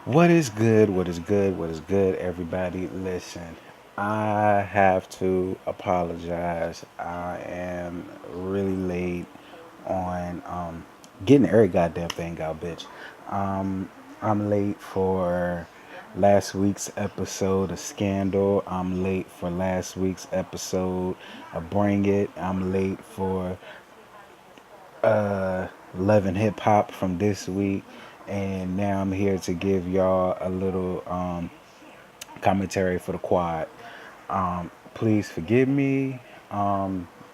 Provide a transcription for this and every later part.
What is good? What is good? What is good, everybody? Listen, I have to apologize. I am really late on getting every goddamn thing out, bitch. Um, I'm late for last week's episode of Scandal. I'm late for last week's episode of Bring It. I'm late for Love and Hip Hop from this week. And now I'm here to give y'all a little commentary for the quad. Please forgive me.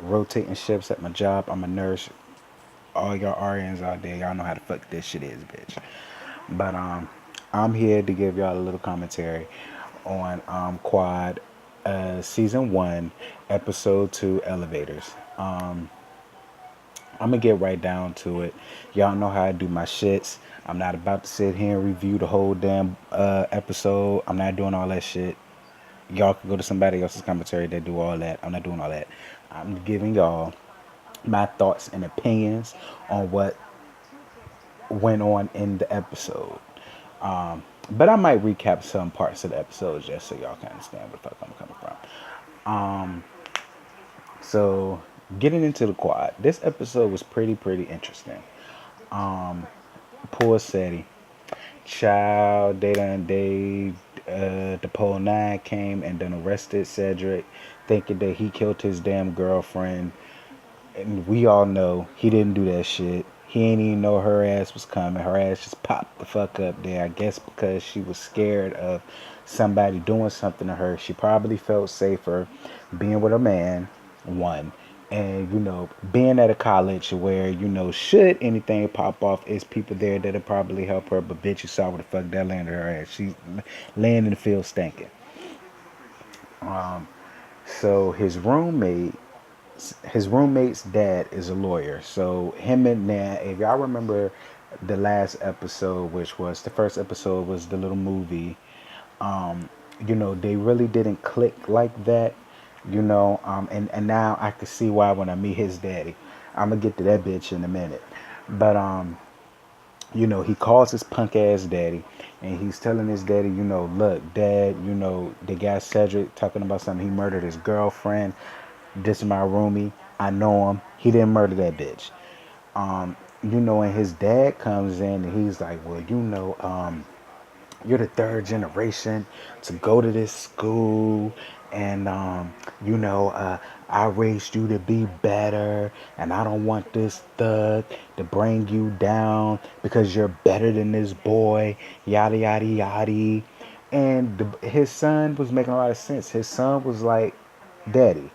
Rotating shifts at my job. I'm a nurse. All y'all RNs out there, y'all know how the fuck this shit is, bitch. But I'm here to give y'all a little commentary on Quad Season 1, Episode 2, Elevators. I'm gonna get right down to it. Y'all know how I do my shits. I'm not about to sit here and review the whole damn episode. I'm not doing all that shit. Y'all can go to somebody else's commentary that do all that. I'm not doing all that. I'm giving y'all my thoughts and opinions on what went on in the episode. But I might recap some parts of the episode just so y'all can understand where the fuck I'm coming from. So getting into the quad, this episode was pretty interesting. Poor Cedric. Child, the Pole 9 came and then arrested Cedric, thinking that he killed his damn girlfriend. And we all know he didn't do that shit. He ain't even know her ass was coming. Her ass just popped the fuck up there. I guess because she was scared of somebody doing something to her. She probably felt safer being with a man, one. And, being at a college where, should anything pop off, is people there that'll probably help her. But bitch, you saw what the fuck that landed her ass. She's laying in the field stinking. So his roommate's dad is a lawyer. So him and now, if y'all remember the last episode, which was the first episode, was the little movie. They really didn't click like that. And now I can see why when I meet his daddy. I'm gonna get to that bitch in a minute. But he calls his punk ass daddy and he's telling his daddy, look, dad, the guy Cedric talking about something. He murdered his girlfriend. This is my roomie. I know him. He didn't murder that bitch. And his dad comes in and he's like, well, you're the third generation to go to this school, and I raised you to be better, and I don't want this thug to bring you down because you're better than this boy, yada yada yada. And his son was making a lot of sense. His son was like, daddy,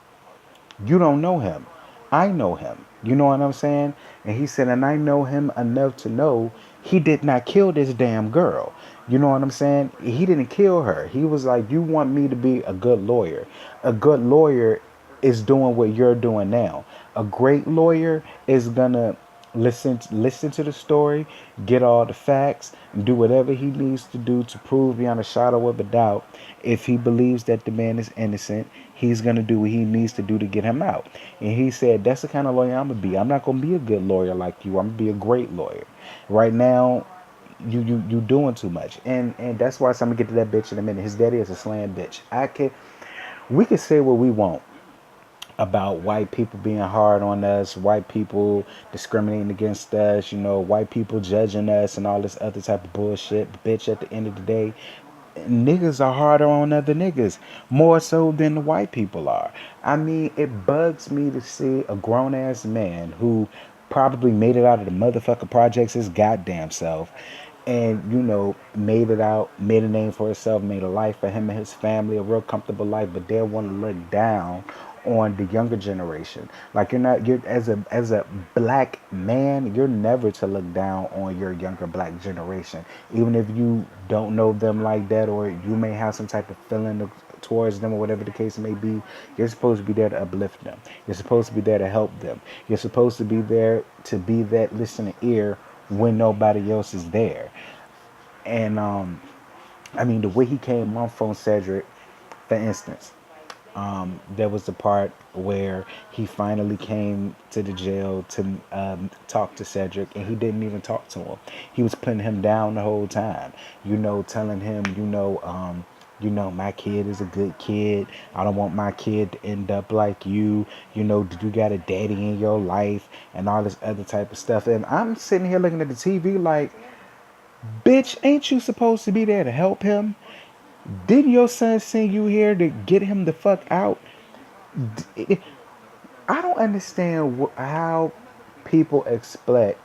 you don't know him. I know him. You know what I'm saying? And he said, and I know him enough to know he did not kill this damn girl. You know what I'm saying? He didn't kill her. He was like, you want me to be a good lawyer. A good lawyer is doing what you're doing now. A great lawyer is gonna listen to the story, get all the facts, and do whatever he needs to do to prove beyond a shadow of a doubt. If he believes that the man is innocent, he's gonna do what he needs to do to get him out. And he said, that's the kind of lawyer I'm gonna be. I'm not gonna be a good lawyer like you. I'm gonna be a great lawyer. Right now, you doing too much. And that's why I'm gonna get to that bitch in a minute. His daddy is a slam bitch. We can say what we want about white people being hard on us, white people discriminating against us, white people judging us and all this other type of bullshit. But bitch, at the end of the day, niggas are harder on other niggas more so than the white people are. I mean, it bugs me to see a grown ass man who probably made it out of the motherfucker projects his goddamn self, and made it out, made a name for himself, made a life for him and his family, a real comfortable life, but they want to look down on the younger generation. Like, you're as a black man, you're never to look down on your younger black generation, even if you don't know them like that, or you may have some type of feeling towards them, or whatever the case may be. You're supposed to be there to uplift them. You're supposed to be there to help them. You're supposed to be there to be that listening ear when nobody else is there. And I mean, the way he came off on Cedric, for instance, There was the part where he finally came to the jail to talk to Cedric, and he didn't even talk to him. He was putting him down the whole time. Telling him, my kid is a good kid. I don't want my kid to end up like you. Did you got a daddy in your life and all this other type of stuff? And I'm sitting here looking at the TV like, bitch, ain't you supposed to be there to help him? Didn't your son send you here to get him the fuck out? I don't understand how people expect,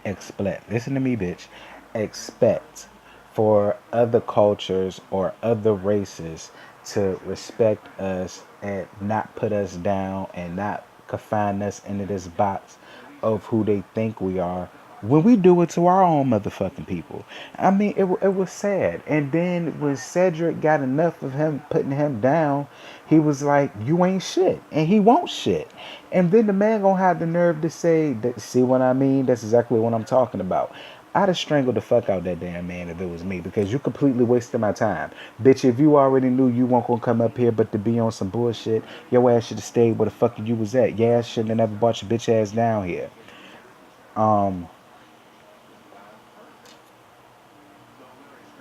listen to me, bitch, expect for other cultures or other races to respect us and not put us down and not confine us into this box of who they think we are when we do it to our own motherfucking people. I mean, it was sad. And then when Cedric got enough of him putting him down, he was like, you ain't shit. And he won't shit. And then the man gonna have the nerve to say, that, see what I mean? That's exactly what I'm talking about. I'd have strangled the fuck out that damn man if it was me, because you completely wasted my time. Bitch, if you already knew you weren't gonna come up here but to be on some bullshit, your ass should have stayed where the fuck you was at. Your ass shouldn't have never brought your bitch ass down here.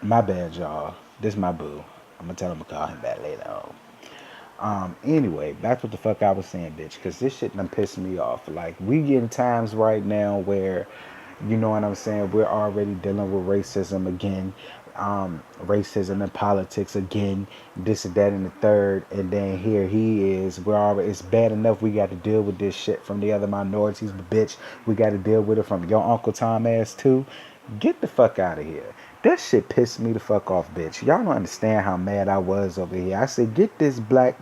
My bad, y'all. This my boo. I'm gonna tell him to call him back later on. Anyway, back to what the fuck I was saying, bitch, because this shit done pissed me off. Like, we getting times right now where, you know what I'm saying, we're already dealing with racism again, racism and politics again, this and that and the third, and then here he is, it's bad enough we got to deal with this shit from the other minorities, but bitch, we got to deal with it from your Uncle Tom ass too. Get the fuck out of here. That shit pissed me the fuck off, bitch. Y'all don't understand how mad I was over here. I said, get this black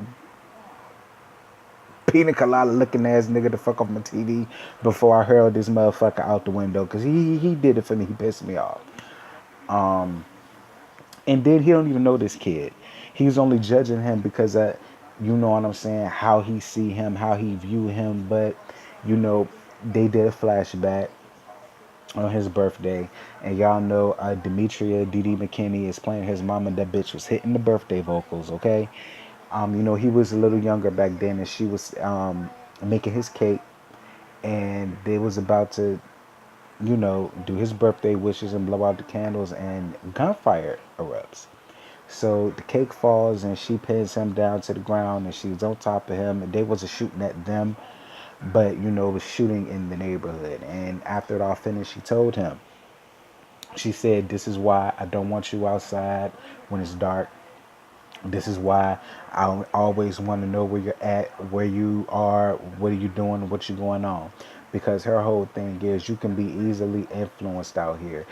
pina colada looking ass nigga the fuck off my TV before I hurled this motherfucker out the window. Cause he did it for me. He pissed me off. And then he don't even know this kid. He's only judging him because you know what I'm saying, how he see him, how he view him. But, you know, they did a flashback on his birthday, and y'all know Demetria Dee McKinney is playing his mama. That bitch was hitting the birthday vocals, okay? He was a little younger back then, and she was making his cake, and they was about to, do his birthday wishes and blow out the candles, and gunfire erupts. So the cake falls, and she pins him down to the ground, and she's on top of him, and they wasn't shooting at them, but it was shooting in the neighborhood. And after it all finished, she told him, she said, this is why I don't want you outside when it's dark. This is why I always want to know where you're at, where you are, what are you doing, what you going on. Because her whole thing is you can be easily influenced out here.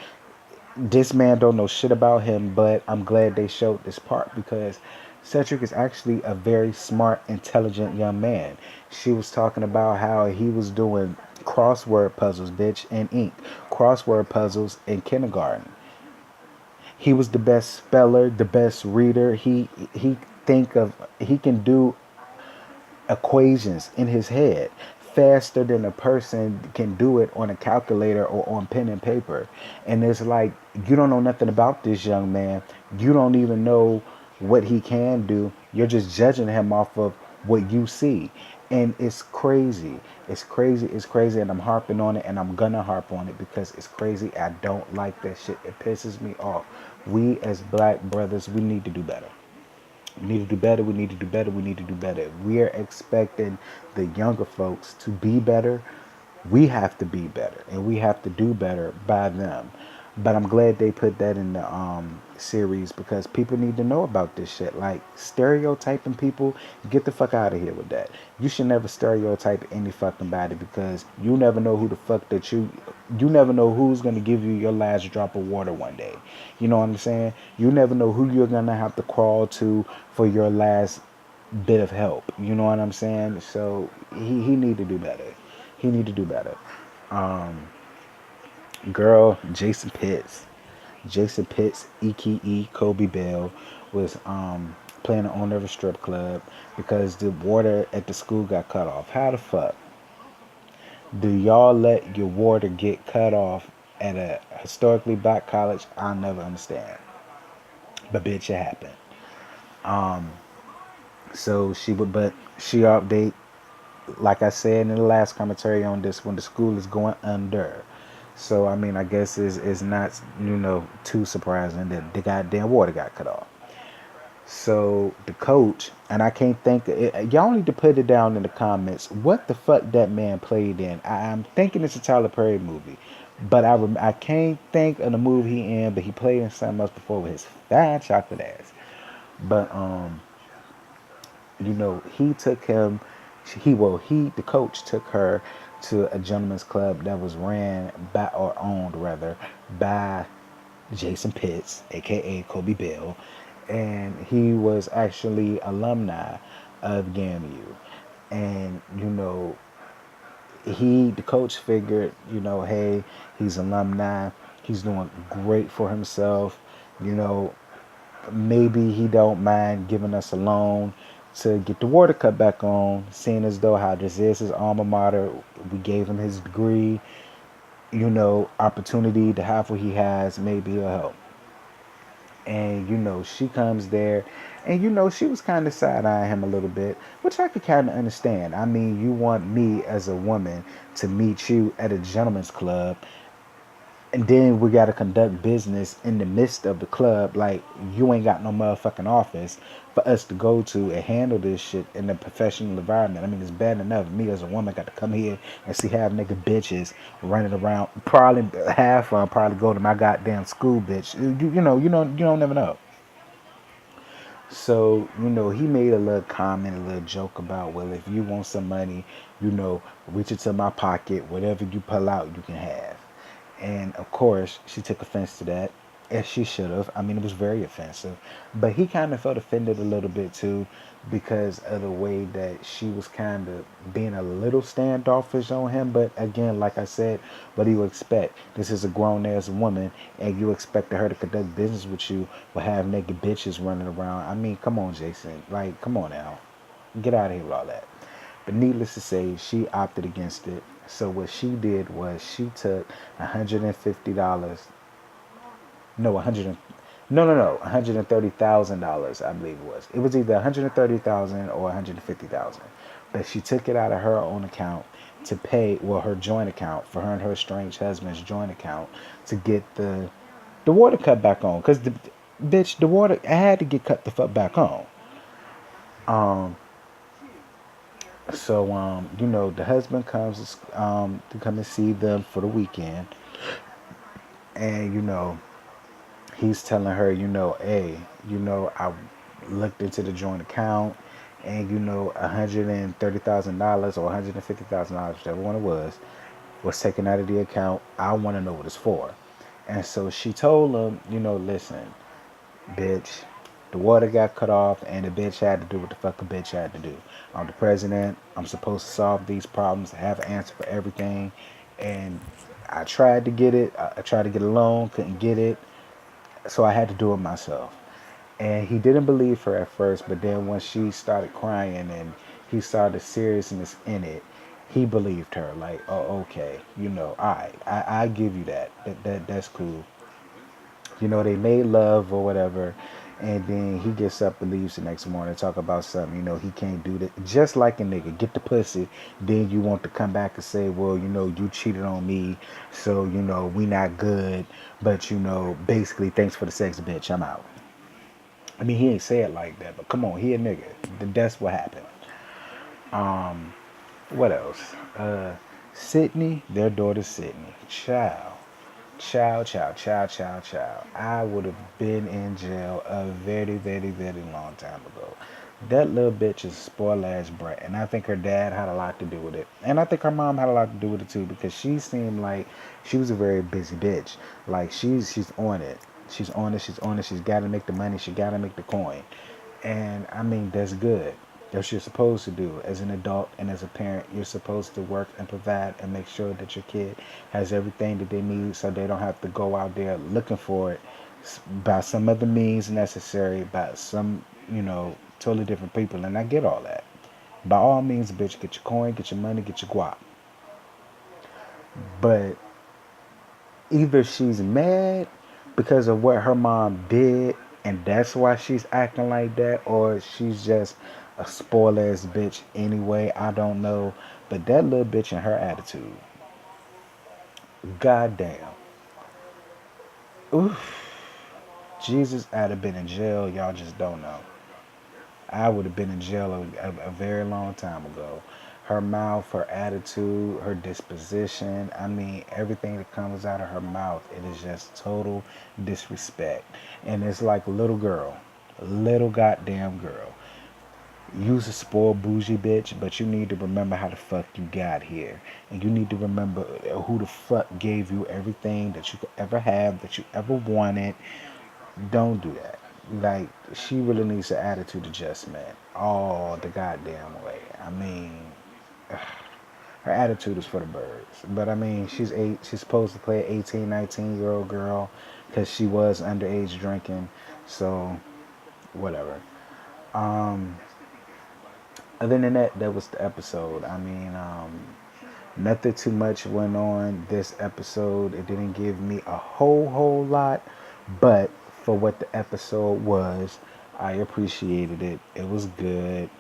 This man don't know shit about him, but I'm glad they showed this part because Cedric is actually a very smart, intelligent young man. She was talking about how he was doing crossword puzzles, bitch, in ink. Crossword puzzles in kindergarten. He was the best speller, the best reader. He can do equations in his head faster than a person can do it on a calculator or on pen and paper. And it's like, you don't know nothing about this young man. You don't even know what he can do. You're just judging him off of what you see. And it's crazy. It's crazy. It's crazy. And I'm harping on it, and I'm gonna harp on it because it's crazy. I don't like that shit. It pisses me off. We as black brothers, we need to do better. We need to do better. We need to do better. We need to do better. We are expecting the younger folks to be better. We have to be better, and we have to do better by them. But I'm glad they put that in the series because people need to know about this shit. Like stereotyping people, get the fuck out of here with that. You should never stereotype any fucking body because you never know who the fuck you never know who's gonna give you your last drop of water one day. You know what I'm saying? You never know who you're gonna have to crawl to for your last bit of help. You know what I'm saying? So he need to do better. He need to do better. Girl, Jason Pitts, EKE Kobe Bell, was playing the owner of a strip club because the water at the school got cut off. How the fuck do y'all let your water get cut off at a historically black college? I'll never understand. But bitch, it happened. So she would, but she update, like I said in the last commentary on this, when the school is going under. So I mean, I guess is not, too surprising that the goddamn water got cut off. So the coach, and I can't think y'all need to put it down in the comments what the fuck that man played in. I'm thinking it's a Tyler Perry movie, but I can't think of the movie he in. But he played in something else before with his fat chocolate ass. But he took him. The coach took her to a gentleman's club that was ran by, or owned rather, by Jason Pitts, aka Kobe Bell, and he was actually alumni of GAMU. And the coach figured, hey, he's alumni, he's doing great for himself, you know, maybe he don't mind giving us a loan to get the water cut back on, seeing as though how this is his alma mater. We gave him his degree, opportunity to have what he has, maybe he'll help. And she comes there, and she was kind of side-eyeing him a little bit, which I could kind of understand. I mean, you want me as a woman to meet you at a gentleman's club, and then we got to conduct business in the midst of the club, like you ain't got no motherfucking office for us to go to and handle this shit in a professional environment. I mean, it's bad enough me as a woman got to come here and see half nigga bitches running around. Probably half of them probably go to my goddamn school, bitch. You don't never know. So, he made a little comment, a little joke about, well, if you want some money, reach into my pocket, whatever you pull out, you can have. And of course, she took offense to that, as she should have. I mean, it was very offensive. But he kind of felt offended a little bit too, because of the way that she was kind of being a little standoffish on him. But again, like I said, what do you expect? This is a grown ass woman, and you expect her to conduct business with you will have naked bitches running around. I mean, come on, Jason. Like, come on now. Get out of here with all that. But needless to say, she opted against it. So what she did was she took $150. No, 100. No, $130,000. I believe it was. It was either 130,000 or 150,000. But she took it out of her own account to pay, well, her joint account, for her and her estranged husband's joint account, to get the water cut back on. Cause the water had to get cut the fuck back on. So the husband comes to come and see them for the weekend, and he's telling her, hey, I looked into the joint account, and $130,000 or $150,000, whichever one it was taken out of the account. I want to know what it's for. And so she told him, listen, bitch, the water got cut off, and the bitch had to do what the fuck a bitch had to do. I'm the president. I'm supposed to solve these problems. I have an answer for everything. And I tried to get it. I tried to get a loan, couldn't get it. So I had to do it myself. And he didn't believe her at first, but then when she started crying and he saw the seriousness in it, he believed her. Like, oh, okay, all right, I give you that. That's cool. They made love or whatever, and then he gets up and leaves the next morning, talk about something, he can't do that. Just like a nigga, get the pussy, then you want to come back and say, well, you cheated on me, so, we not good, but, basically, thanks for the sex, bitch, I'm out. I mean, he ain't say it like that, but come on, he a nigga. That's what happened. What else? Sydney, their daughter Sydney. Child. Child, child, child, child, child. I would have been in jail a very, very, very long time ago. That little bitch is a spoiled ass brat. And I think her dad had a lot to do with it. And I think her mom had a lot to do with it too, because she seemed like she was a very busy bitch. Like she's on it. She's on it, she's on it, she's gotta make the money, she gotta make the coin. And I mean, that's good. That's what you're supposed to do. As an adult and as a parent, you're supposed to work and provide and make sure that your kid has everything that they need, so they don't have to go out there looking for it by some other means necessary, by some, totally different people. And I get all that. By all means, bitch, get your coin, get your money, get your guap. But either she's mad because of what her mom did, and that's why she's acting like that, or she's just a spoiler ass bitch anyway. I don't know. But that little bitch and her attitude. Goddamn. Oof. Jesus, I'd have been in jail. Y'all just don't know. I would have been in jail a very long time ago. Her mouth, her attitude, her disposition. I mean, everything that comes out of her mouth, it is just total disrespect. And it's like little girl, little goddamn girl. You's a spoiled bougie bitch, but you need to remember how the fuck you got here. And you need to remember who the fuck gave you everything that you could ever have, that you ever wanted. Don't do that. Like, she really needs an attitude adjustment all the goddamn way. I mean, her attitude is for the birds. But I mean, she's supposed to play an 18, 19-year-old girl because she was underage drinking. So, whatever. Other than that, that was the episode. I mean, nothing too much went on this episode. It didn't give me a whole lot, but for what the episode was, I appreciated it. It was good.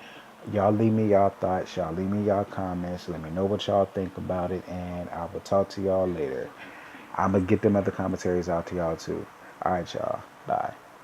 Y'all leave me y'all thoughts. Y'all leave me y'all comments. Let me know what y'all think about it, and I will talk to y'all later. I'm going to get them other commentaries out to y'all too. All right, y'all. Bye.